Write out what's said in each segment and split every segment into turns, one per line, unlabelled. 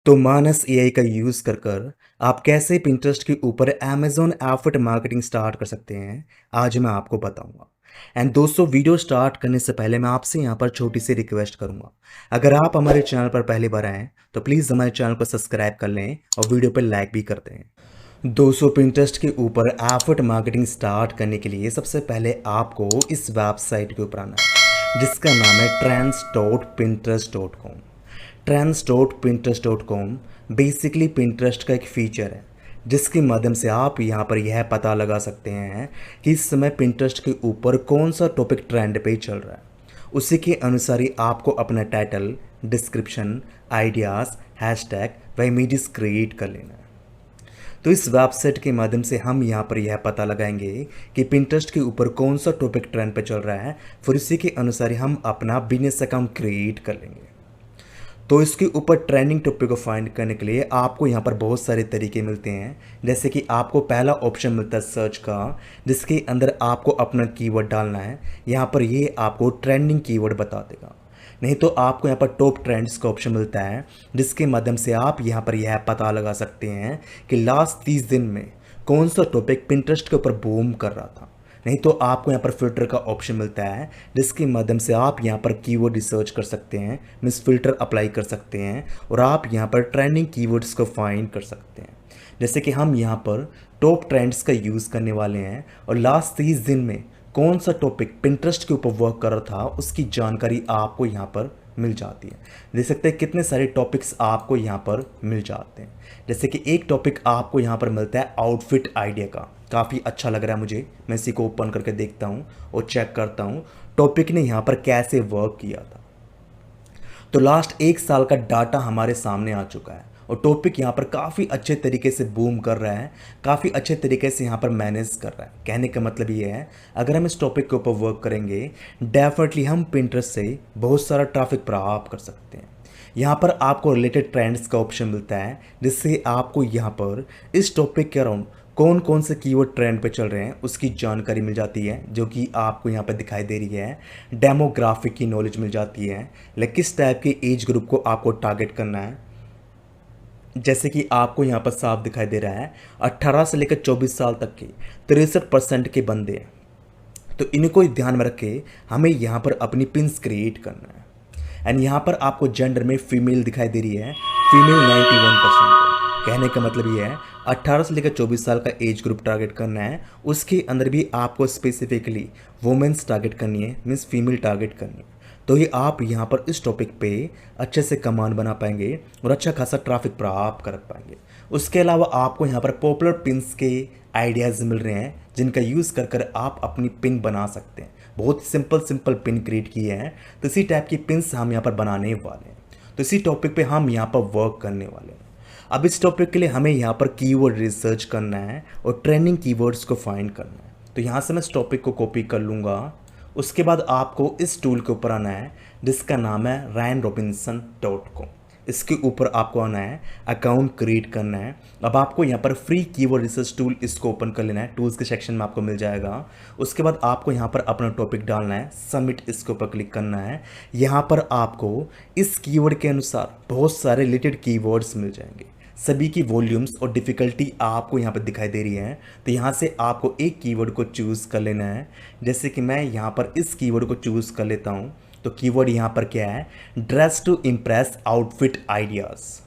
तो मानस एआई का यूज़ कर कर आप कैसे पिंटरेस्ट के ऊपर अमेज़न एफिलिएट मार्केटिंग स्टार्ट कर सकते हैं, आज मैं आपको बताऊँगा। एंड दोस्तों वीडियो स्टार्ट करने से पहले मैं आपसे यहाँ पर छोटी सी रिक्वेस्ट करूँगा। अगर आप हमारे चैनल पर पहली बार आएँ, तो प्लीज़ हमारे चैनल को सब्सक्राइब कर लें और वीडियो पर लाइक भी कर दें। दोस्तों पिंटरेस्ट के ऊपर एफिलिएट मार्केटिंग स्टार्ट करने के लिए सबसे पहले आपको इस वेबसाइट के ऊपर आना है, जिसका नाम है trends.pinterest.com। trends.pinterest.com बेसिकली पिंटरेस्ट का एक फीचर है, जिसके माध्यम से आप यहाँ पर यह पता लगा सकते हैं कि इस समय पिंटरेस्ट के ऊपर कौन सा टॉपिक ट्रेंड पे चल रहा है। उसी के अनुसार ही आपको अपना टाइटल, डिस्क्रिप्शन, आइडियाज़, हैशटैग व इमेजेस क्रिएट कर लेना है। तो इस वेबसाइट के माध्यम से हम यहाँ पर यह पता लगाएंगे कि पिंटरेस्ट के ऊपर कौन सा टॉपिक ट्रेंड पे चल रहा है, फिर उसी के अनुसार ही हम अपना बिजनेस अकाउंट क्रिएट कर लेंगे। तो इसके ऊपर ट्रेंडिंग टॉपिक को फाइंड करने के लिए आपको यहाँ पर बहुत सारे तरीके मिलते हैं। जैसे कि आपको पहला ऑप्शन मिलता है सर्च का, जिसके अंदर आपको अपना कीवर्ड डालना है। यहाँ पर ये आपको ट्रेंडिंग कीवर्ड बता देगा। नहीं तो आपको यहाँ पर टॉप ट्रेंड्स का ऑप्शन मिलता है, जिसके माध्यम से आप यहाँ पर यह पता लगा सकते हैं कि लास्ट 30 दिन में कौन सा टॉपिक पिंटरेस्ट के ऊपर बूम कर रहा था। नहीं तो आपको यहाँ पर फिल्टर का ऑप्शन मिलता है, जिसके माध्यम से आप यहाँ पर कीवर्ड रिसर्च कर सकते हैं, मीन्स फिल्टर अप्लाई कर सकते हैं और आप यहाँ पर ट्रेंडिंग कीवर्ड्स को फाइंड कर सकते हैं। जैसे कि हम यहाँ पर टॉप ट्रेंड्स का यूज़ करने वाले हैं और लास्ट 30 दिन में कौन सा टॉपिक पिंटरेस्ट के ऊपर वर्क कर रहा था, उसकी जानकारी आपको यहाँ पर मिल जाती है। देख सकते हैं कितने सारे टॉपिक्स आपको यहाँ पर मिल जाते हैं। जैसे कि एक टॉपिक आपको यहाँ पर मिलता है आउटफिट आइडिया का, काफ़ी अच्छा लग रहा है मुझे। मैं इसी को ओपन करके देखता हूँ और चेक करता हूँ टॉपिक ने यहाँ पर कैसे वर्क किया था। तो लास्ट 1 साल का डाटा हमारे सामने आ चुका है और टॉपिक यहाँ पर काफ़ी अच्छे तरीके से बूम कर रहा है, काफ़ी अच्छे तरीके से यहाँ पर मैनेज कर रहा है। कहने का मतलब ये है, अगर हम इस टॉपिक के ऊपर वर्क करेंगे, डेफिनेटली हम पिंटरेस्ट से बहुत सारा ट्रैफिक प्राप्त कर सकते हैं। यहाँ पर आपको रिलेटेड ट्रेंड्स का ऑप्शन मिलता है, जिससे आपको यहाँ पर इस टॉपिक के अराउंड कौन कौन से कीवर्ड ट्रेंड पे चल रहे हैं उसकी जानकारी मिल जाती है, जो कि आपको यहाँ पर दिखाई दे रही है। डेमोग्राफिक की नॉलेज मिल जाती है, लाइक किस टाइप के एज ग्रुप को आपको टारगेट करना है। जैसे कि आपको यहाँ पर साफ दिखाई दे रहा है 18 से लेकर 24 साल तक के 63% के बंदे हैं। तो इनको ध्यान में रख के हमें यहाँ पर अपनी पिन्स क्रिएट करना है। एंड यहाँ पर आपको जेंडर में फीमेल दिखाई दे रही है, फीमेल 91%। कहने का मतलब ये है 18 से लेकर 24 साल का एज ग्रुप टारगेट करना है। उसके अंदर भी आपको स्पेसिफिकली वुमेन्स टारगेट करनी है, मीन्स फीमेल टारगेट करनी है। तो ये आप यहाँ पर इस टॉपिक पे अच्छे से कमांड बना पाएंगे और अच्छा खासा ट्रैफिक प्राप्त कर पाएंगे। उसके अलावा आपको यहाँ पर पॉपुलर पिन्स के आइडियाज़ मिल रहे हैं, जिनका यूज़ कर कर आप अपनी पिन बना सकते हैं। बहुत सिंपल पिन क्रिएट किए हैं, तो इसी टाइप की पिन्स हम यहाँ पर बनाने वाले हैं। तो इसी टॉपिक पे हम यहाँ पर वर्क करने वाले हैं। अब इस टॉपिक के लिए हमें यहाँ पर कीवर्ड रिसर्च करना है और ट्रेंडिंग कीवर्ड्स को फाइंड करना है। तो यहाँ से मैं इस टॉपिक को कॉपी कर लूँगा। उसके बाद आपको इस टूल के ऊपर आना है, जिसका नाम है ryanrobinson.com। इसके ऊपर आपको आना है, अकाउंट क्रिएट करना है। अब आपको यहाँ पर फ्री कीवर्ड रिसर्च टूल इसको ओपन कर लेना है, टूल्स के सेक्शन में आपको मिल जाएगा। उसके बाद आपको यहाँ पर अपना टॉपिक डालना है, सबमिट इसके ऊपर क्लिक करना है। यहाँ पर आपको इस कीवर्ड के अनुसार बहुत सारे रिलेटेड कीवर्ड्स मिल जाएंगे। सभी की वॉल्यूम्स और डिफ़िकल्टी आपको यहाँ पर दिखाई दे रही है। तो यहाँ से आपको एक कीवर्ड को चूज़ कर लेना है। जैसे कि मैं यहाँ पर इस कीवर्ड को चूज़ कर लेता हूँ। तो कीवर्ड यहाँ पर क्या है, dress to impress outfit ideas.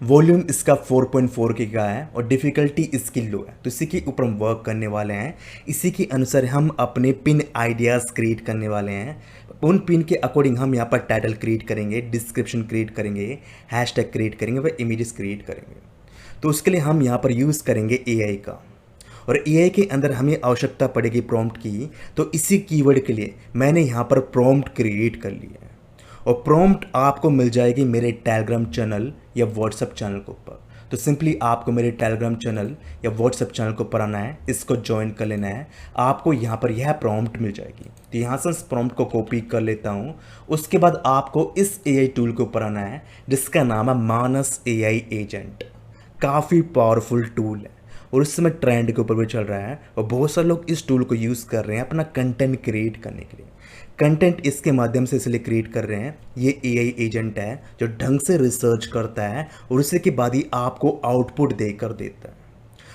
Volume इसका 4.4 का है और डिफ़िकल्टी इसकी लो है। तो इसी के ऊपर हम वर्क करने वाले हैं। इसी के अनुसार हम अपने पिन आइडियाज़ क्रिएट करने वाले हैं। उन पिन के अकॉर्डिंग हम यहाँ पर टाइटल क्रिएट करेंगे, डिस्क्रिप्शन क्रिएट करेंगे, हैशटैग क्रिएट करेंगे व इमेजेस क्रिएट करेंगे। तो उसके लिए हम यहाँ पर यूज़ करेंगे एआई का, और एआई के अंदर हमें आवश्यकता पड़ेगी प्रॉम्प्ट की। तो इसी कीवर्ड के लिए मैंने यहाँ पर प्रॉम्प्ट क्रिएट कर लिया है और प्रॉम्प्ट आपको मिल जाएगी मेरे टेलीग्राम चैनल या व्हाट्सएप चैनल के ऊपर। तो सिंपली आपको मेरे टेलीग्राम चैनल या व्हाट्सएप चैनल को पर आना है, इसको ज्वाइन कर लेना है। आपको यहाँ पर यह प्रॉम्प्ट मिल जाएगी। तो यहाँ से इस प्रॉम्प्ट को कॉपी कर लेता हूँ। उसके बाद आपको इस एआई टूल के ऊपर आना है, जिसका नाम है मानस एआई एजेंट। काफ़ी पावरफुल टूल है और इस समय ट्रेंड के ऊपर भी चल रहा है और बहुत सारे लोग इस टूल को यूज़ कर रहे हैं अपना कंटेंट क्रिएट करने के लिए। कंटेंट इसके माध्यम से इसलिए क्रिएट कर रहे हैं, ये एआई एजेंट है जो ढंग से रिसर्च करता है और उसके के बाद ही आपको आउटपुट देकर देता है।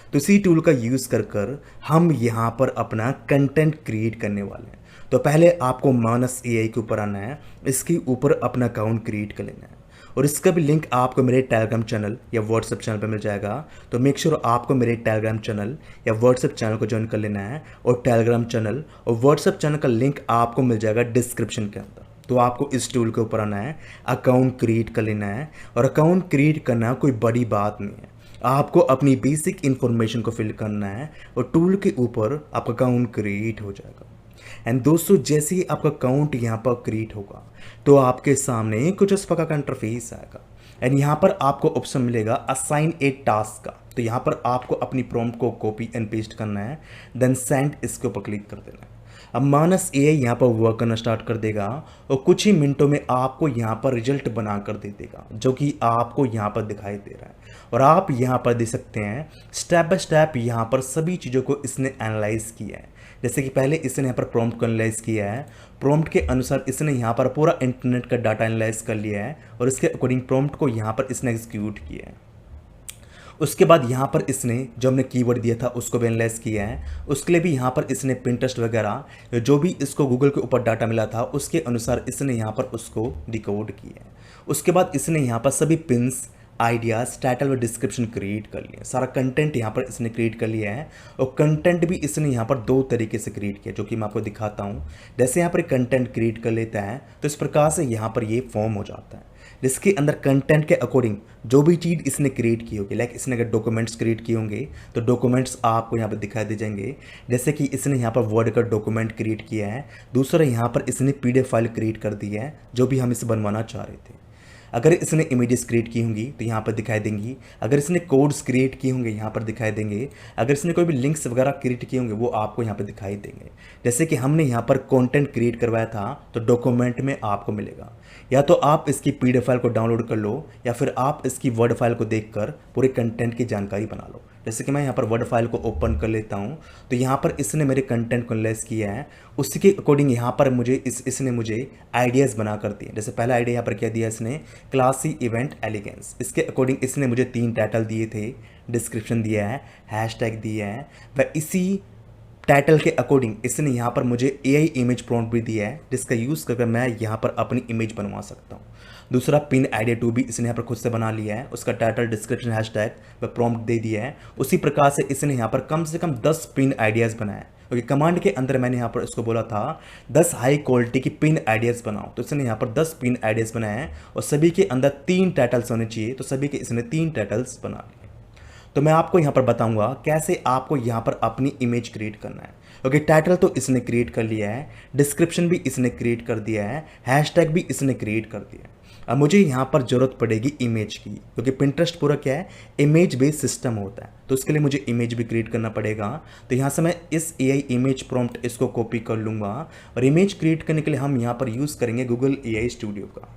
तो इसी टूल का यूज़ कर कर हम यहाँ पर अपना कंटेंट क्रिएट करने वाले हैं। तो पहले आपको मानस एआई के ऊपर आना है, इसके ऊपर अपना अकाउंट क्रिएट कर लेना है और इसका भी लिंक आपको मेरे टेलीग्राम चैनल या व्हाट्सएप चैनल पर मिल जाएगा। तो मेक श्योर आपको मेरे टेलीग्राम चैनल या व्हाट्सएप चैनल को ज्वाइन कर लेना है और टेलीग्राम चैनल और व्हाट्सएप चैनल का लिंक आपको मिल जाएगा डिस्क्रिप्शन के अंदर। तो आपको इस टूल के ऊपर आना है, अकाउंट क्रिएट कर लेना है और अकाउंट क्रिएट करना कोई बड़ी बात नहीं है। आपको अपनी बेसिक इन्फॉर्मेशन को फिल करना है और टूल के ऊपर आपका अकाउंट क्रिएट हो जाएगा। एंड दोस्तों, जैसे ही आपका अकाउंट यहाँ पर क्रिएट होगा तो आपके सामने कुछ इस प्रकार का इंटरफेस आएगा एंड यहाँ पर आपको ऑप्शन मिलेगा असाइन ए टास्क का। तो यहाँ पर आपको अपनी प्रॉम्प्ट को कॉपी एंड पेस्ट करना है, देन सेंड इसके ऊपर क्लिक कर देना है। अब मानस एआई यहाँ पर वर्क करना स्टार्ट कर देगा और कुछ ही मिनटों में आपको यहाँ पर रिजल्ट बना कर दे देगा, जो कि आपको यहाँ पर दिखाई दे रहा है। और आप यहाँ पर देख सकते हैं स्टेप बाय स्टेप यहाँ पर सभी चीज़ों को इसने एनालाइज किया है। जैसे कि पहले इसने यहाँ पर प्रॉम्प्ट को एनालाइज किया है, प्रॉम्प्ट के अनुसार इसने यहाँ पर पूरा इंटरनेट का डाटा एनालाइज कर लिया है और इसके अकॉर्डिंग प्रॉम्प्ट को यहाँ पर इसने एग्जीक्यूट किया है। उसके बाद यहाँ पर इसने जो हमने कीवर्ड दिया था उसको भी एनालाइज किया है। उसके लिए भी यहाँ पर इसने पिंटरेस्ट वगैरह जो भी इसको गूगल के ऊपर डाटा मिला था उसके अनुसार इसने यहाँ पर उसको डिकोड किया है। उसके बाद इसने यहाँ पर सभी पिन्स, आइडियाज़, टाइटल और डिस्क्रिप्शन क्रिएट कर लिया। सारा कंटेंट यहाँ पर इसने क्रिएट कर लिया है और कंटेंट भी इसने यहाँ पर दो तरीके से क्रिएट किया, जो कि मैं आपको दिखाता हूँ। जैसे यहाँ पर कंटेंट क्रिएट कर लेता है तो इस प्रकार से यहाँ पर ये फॉर्म हो जाता है, जिसके अंदर कंटेंट के अकॉर्डिंग जो भी चीज़ इसने क्रिएट की होगी, लाइक इसने अगर डॉक्यूमेंट्स क्रिएट किए होंगे तो डॉक्यूमेंट्स आपको यहाँ पर दिखाई दे जाएंगे। जैसे कि इसने यहाँ पर वर्ड का डॉक्यूमेंट क्रिएट किया है, दूसरा यहाँ पर इसने पीडीएफ फाइल क्रिएट कर दी है जो भी हम इसे बनवाना चाह रहे थे। अगर इसने इमेजेस क्रिएट की होंगी तो यहाँ पर दिखाई देंगी, अगर इसने कोड्स क्रिएट किए होंगे यहाँ पर दिखाई देंगे, अगर इसने कोई भी लिंक्स वगैरह क्रिएट किए होंगे वो आपको यहाँ पर दिखाई देंगे। जैसे कि हमने यहाँ पर कंटेंट क्रिएट करवाया था तो डॉक्यूमेंट में आपको मिलेगा। या तो आप इसकी पीडीएफ फाइल को डाउनलोड कर लो या फिर आप इसकी वर्ड फाइल को देखकर पूरे कंटेंट की जानकारी बना लो। जैसे कि मैं यहाँ पर वर्ड फाइल को ओपन कर लेता हूँ तो यहाँ पर इसने मेरे कंटेंट को एनालाइज किया है, उसी के अकॉर्डिंग यहाँ पर मुझे इसने मुझे आइडियाज़ बना कर दिए। जैसे पहला आइडिया यहाँ पर क्या दिया इसने, क्लासी इवेंट एलिगेंस। इसके अकॉर्डिंग इसने मुझे 3 टाइटल दिए थे, डिस्क्रिप्शन दिया है, हैशटैग दिया है व इसी टाइटल के अकॉर्डिंग इसने यहाँ पर मुझे एआई इमेज प्रॉम्प्ट भी दिया है, जिसका यूज़ करके मैं यहाँ पर अपनी इमेज बनवा सकता हूँ। दूसरा पिन आइडिया 2 भी इसने यहाँ पर खुद से बना लिया है, उसका टाइटल, डिस्क्रिप्शन, हैशटैग व प्रॉम्प्ट दे दिया है। उसी प्रकार से इसने यहाँ पर कम से कम 10 पिन आइडियाज़ बनाए, क्योंकि कमांड के अंदर मैंने यहाँ पर इसको बोला था 10 हाई क्वालिटी की पिन आइडियाज़ बनाओ, तो इसने यहाँ पर 10 पिन आइडियाज़ बनाए हैं और सभी के अंदर 3 टाइटल्स होने चाहिए, तो सभी के इसने 3 टाइटल्स बना लिए। तो मैं आपको यहाँ पर बताऊंगा कैसे आपको यहाँ पर अपनी इमेज क्रिएट करना है, क्योंकि टाइटल तो इसने क्रिएट कर लिया है, डिस्क्रिप्शन भी इसने क्रिएट कर दिया है, हैशटैग भी इसने क्रिएट कर दिया है। अब मुझे यहाँ पर ज़रूरत पड़ेगी इमेज की, क्योंकि पिंटरेस्ट पूरा क्या है, इमेज बेस्ड सिस्टम होता है, तो उसके लिए मुझे इमेज भी क्रिएट करना पड़ेगा। तो यहाँ से मैं इस एआई इमेज प्रॉम्प्ट इसको कॉपी कर लूँगा और इमेज क्रिएट करने के लिए हम यहाँ पर यूज़ करेंगे गूगल एआई स्टूडियो का।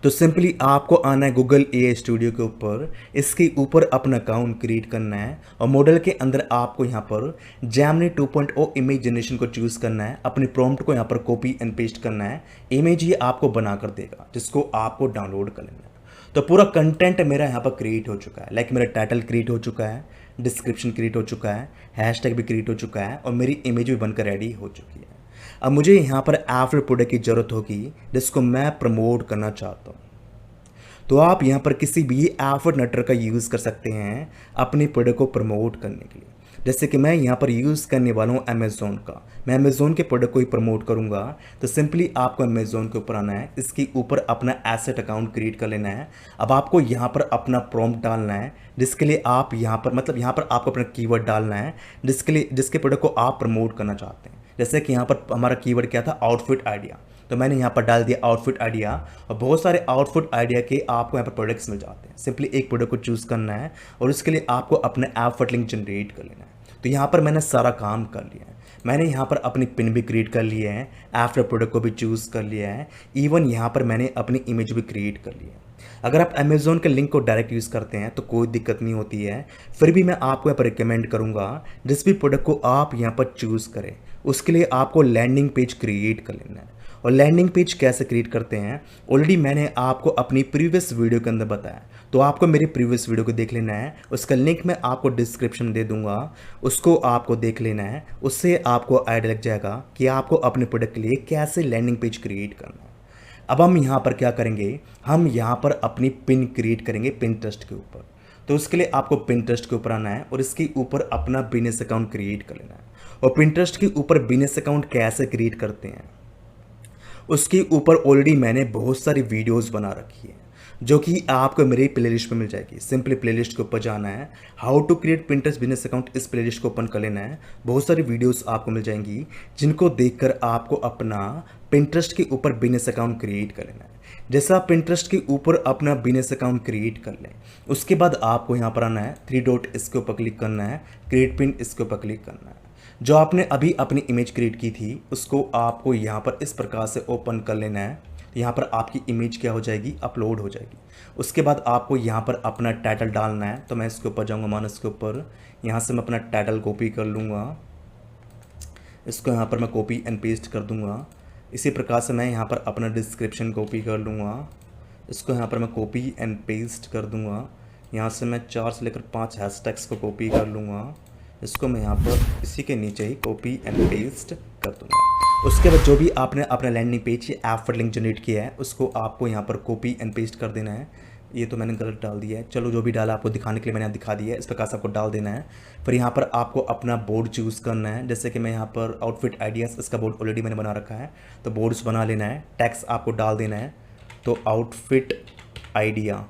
तो सिंपली आपको आना है गूगल एआई स्टूडियो के ऊपर, इसके ऊपर अपना अकाउंट क्रिएट करना है और मॉडल के अंदर आपको यहाँ पर जेमिनी 2.0 इमेज जनरेशन को चूज़ करना है, अपनी प्रॉम्प्ट को यहाँ पर कॉपी एंड पेस्ट करना है, इमेज ये आपको बना कर देगा जिसको आपको डाउनलोड कर लेना है। तो पूरा कंटेंट मेरा यहाँ पर क्रिएट हो चुका है, लाइक मेरा टाइटल क्रिएट हो चुका है, डिस्क्रिप्शन क्रिएट हो चुका है, हैशटैग भी क्रिएट हो चुका है और मेरी इमेज भी बनकर रेडी हो चुकी है। अब मुझे यहाँ पर एफिलिएट प्रोडक्ट की ज़रूरत होगी जिसको मैं प्रमोट करना चाहता हूँ। तो आप यहाँ पर किसी भी एफिलिएट नेटवर्क का यूज़ कर सकते हैं अपने प्रोडक्ट को प्रमोट करने के लिए। जैसे कि मैं यहाँ पर यूज़ करने वाला हूँ अमेज़ोन का, मैं अमेज़ोन के प्रोडक्ट को ही प्रमोट करूँगा। तो सिंपली आपको अमेज़ोन के ऊपर आना है, इसके ऊपर अपना एसेट अकाउंट क्रिएट कर लेना है। अब आपको यहाँ पर अपना प्रॉम्प्ट डालना है, जिसके लिए आप यहाँ पर यहाँ पर आपको अपना कीवर्ड डालना है जिसके प्रोडक्ट को आप प्रमोट करना चाहते हैं। जैसे कि यहाँ पर हमारा कीवर्ड क्या था, आउटफिट आइडिया, तो मैंने यहाँ पर डाल दिया आउटफिट आइडिया और बहुत सारे आउटफिट आइडिया के आपको यहाँ पर प्रोडक्ट्स मिल जाते हैं। सिंपली एक प्रोडक्ट को चूज़ करना है और उसके लिए आपको अपना एफिलिएट लिंक जनरेट कर लेना है। तो यहाँ पर मैंने सारा काम कर लिया है, मैंने यहाँ पर अपनी पिन भी क्रिएट कर लिया है, एफिलिएट प्रोडक्ट को भी चूज़ कर लिया है, इवन यहाँ पर मैंने अपनी इमेज भी क्रिएट कर लिया है। अगर आप अमेज़ोन के लिंक को डायरेक्ट यूज़ करते हैं तो कोई दिक्कत नहीं होती है, फिर भी मैं आपको यहाँ पर रिकमेंड करूँगा जिस भी प्रोडक्ट को आप यहाँ पर चूज़ करें उसके लिए आपको लैंडिंग पेज क्रिएट कर लेना है। और लैंडिंग पेज कैसे क्रिएट करते हैं ऑलरेडी मैंने आपको अपनी प्रीवियस वीडियो के अंदर बताया, तो आपको मेरी प्रीवियस वीडियो को देख लेना है। उसका लिंक मैं आपको डिस्क्रिप्शन में दे दूंगा, उसको आपको देख लेना है। उससे आपको आइडिया लग जाएगा कि आपको अपने प्रोडक्ट के लिए कैसे लैंडिंग पेज क्रिएट करना है। अब हम यहाँ पर क्या करेंगे, हम यहाँ पर अपनी पिन क्रिएट करेंगे पिंटरेस्ट के ऊपर। तो उसके लिए आपको पिंटरेस्ट के ऊपर आना है और इसके ऊपर अपना बिजनेस अकाउंट क्रिएट कर लेना है। और पिंटरेस्ट के ऊपर बिजनेस अकाउंट कैसे क्रिएट करते हैं उसके ऊपर ऑलरेडी मैंने बहुत सारी वीडियोस बना रखी है, जो कि आपको मेरी प्लेलिस्ट में मिल जाएगी। सिंपली प्लेलिस्ट के ऊपर जाना है, how to create Pinterest business account, इस प्लेलिस्ट को ओपन कर लेना है। बहुत सारी वीडियोस आपको मिल जाएंगी जिनको देखकर आपको अपना पिंटरेस्ट के ऊपर बिजनेस अकाउंट क्रिएट कर लेना है। जैसा आप पिंटरेस्ट के ऊपर अपना बिजनेस अकाउंट क्रिएट कर लें, उसके बाद आपको यहाँ पर आना है, 3 डॉट इसके ऊपर क्लिक करना है, क्रिएट पिन इसके ऊपर क्लिक करना है। जो आपने अभी अपनी इमेज क्रिएट की थी उसको आपको यहाँ पर इस प्रकार से ओपन कर लेना है। यहाँ पर आपकी इमेज क्या हो जाएगी, अपलोड हो जाएगी। उसके बाद आपको यहाँ पर अपना टाइटल डालना है। तो मैं इसके ऊपर जाऊँगा, मानस के ऊपर, यहाँ से मैं अपना टाइटल कॉपी कर लूँगा, इसको यहाँ पर मैं कॉपी एंड पेस्ट कर दूँगा। इसी प्रकार से मैं यहाँ पर अपना डिस्क्रिप्शन कॉपी कर लूँगा, इसको यहाँ पर मैं कॉपी एंड पेस्ट कर दूँगा। यहाँ से मैं 4 से लेकर 5 हैशटैग्स को कॉपी कर लूँगा, इसको मैं यहाँ पर इसी के नीचे ही कॉपी एंड पेस्ट कर दूँगा। उसके बाद जो भी आपने अपना लैंडिंग पेज या ऐप पर लिंक जनरेट किया है उसको आपको यहाँ पर कॉपी एंड पेस्ट कर देना है। ये तो मैंने गलत डाल दिया है, चलो जो भी डाला आपको दिखाने के लिए मैंने दिखा दिया है, इस प्रकार से आपको डाल देना है। फिर यहाँ पर आपको अपना बोर्ड चूज़ करना है। जैसे कि मैं यहाँ पर आउटफिट आइडियाज़, इसका बोर्ड ऑलरेडी मैंने बना रखा है, तो बोर्ड्स बना लेना है। टैक्स आपको डाल देना है, तो आउटफिट आइडिया,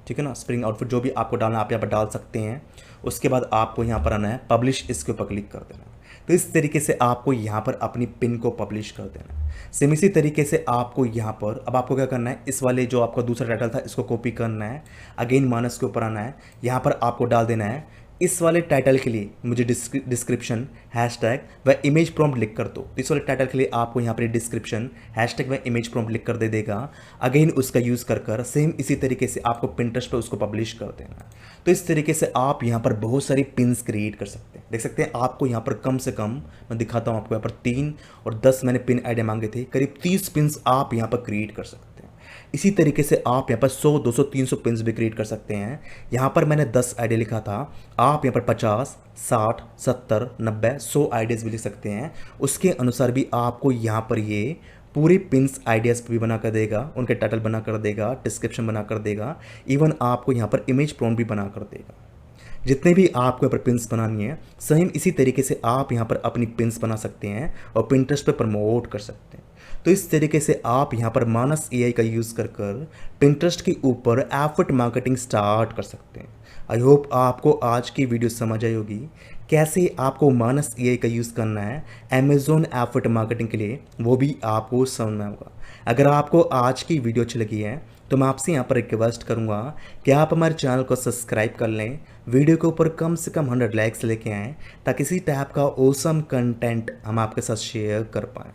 ठीक है ना, स्प्रिंग आउटफिट, जो भी आपको डालना आप यहाँ पर डाल सकते हैं। उसके बाद आपको यहाँ पर आना है, पब्लिश, इसके ऊपर क्लिक कर देना है। तो इस तरीके से आपको यहाँ पर अपनी पिन को पब्लिश कर देना है। सेम इसी तरीके से आपको यहाँ पर अब आपको क्या करना है, इस वाले जो आपका दूसरा टाइटल था इसको कॉपी करना है, अगेन मानस के ऊपर आना है, यहाँ पर आपको डाल देना है इस वाले टाइटल के लिए मुझे डिस्क्रिप्शन हैशटैग व इमेज प्रॉम्प्ट लिख कर दो। इस वाले टाइटल के लिए आपको यहाँ पर डिस्क्रिप्शन हैशटैग व इमेज प्रॉम्प्ट लिख कर दे देगा। अगेन उसका यूज़ कर सेम इसी तरीके से आपको पिंटरेस्ट पे उसको पब्लिश कर देना। तो इस तरीके से आप यहाँ पर बहुत सारी पिन्स क्रिएट कर सकते हैं। देख सकते हैं आपको यहाँ पर कम से कम, मैं दिखाता हूँ आपको, यहाँ पर 3 और 10 मैंने पिन आइडिया मांगे थे, करीब 30 पिन्स आप यहाँ पर क्रिएट कर सकते हैं। इसी तरीके से आप यहाँ पर 100, 200, 300 पिन्स भी क्रिएट कर सकते हैं। यहाँ पर मैंने 10 आइडिया लिखा था, आप यहाँ पर 50, 60, 70, 90, 100 आइडियाज़ भी लिख सकते हैं। उसके अनुसार भी आपको यहाँ पर ये पूरी पिन्स आइडियाज़ भी बना कर देगा, उनके टाइटल बना कर देगा, डिस्क्रिप्शन बना कर देगा, इवन आपको यहाँ पर इमेज प्रॉम्प्ट भी बना कर देगा। जितने भी आपको यहाँ पर पिन्स बनानी है, सेम इसी तरीके से आप यहाँ पर अपनी पिन्स बना सकते हैं और पिंटरेस्ट पे प्रमोट कर सकते हैं। तो इस तरीके से आप यहाँ पर मानस एआई का यूज़ कर पिंटरेस्ट के ऊपर एफर्ट मार्केटिंग स्टार्ट कर सकते हैं। आई होप आपको आज की वीडियो समझ आई होगी, कैसे आपको मानस एआई का यूज़ करना है अमेज़ॉन एफर्ट मार्केटिंग के लिए, वो भी आपको समझ में होगा। अगर आपको आज की वीडियो अच्छी लगी है तो मैं आपसे यहाँ पर रिक्वेस्ट करूँगा कि आप हमारे चैनल को सब्सक्राइब कर लें, वीडियो के ऊपर कम से कम 100 लाइक्स लेके आएँ, ताकि इसी टाइप का ऑसम कंटेंट हम आपके साथ शेयर कर पाएँ।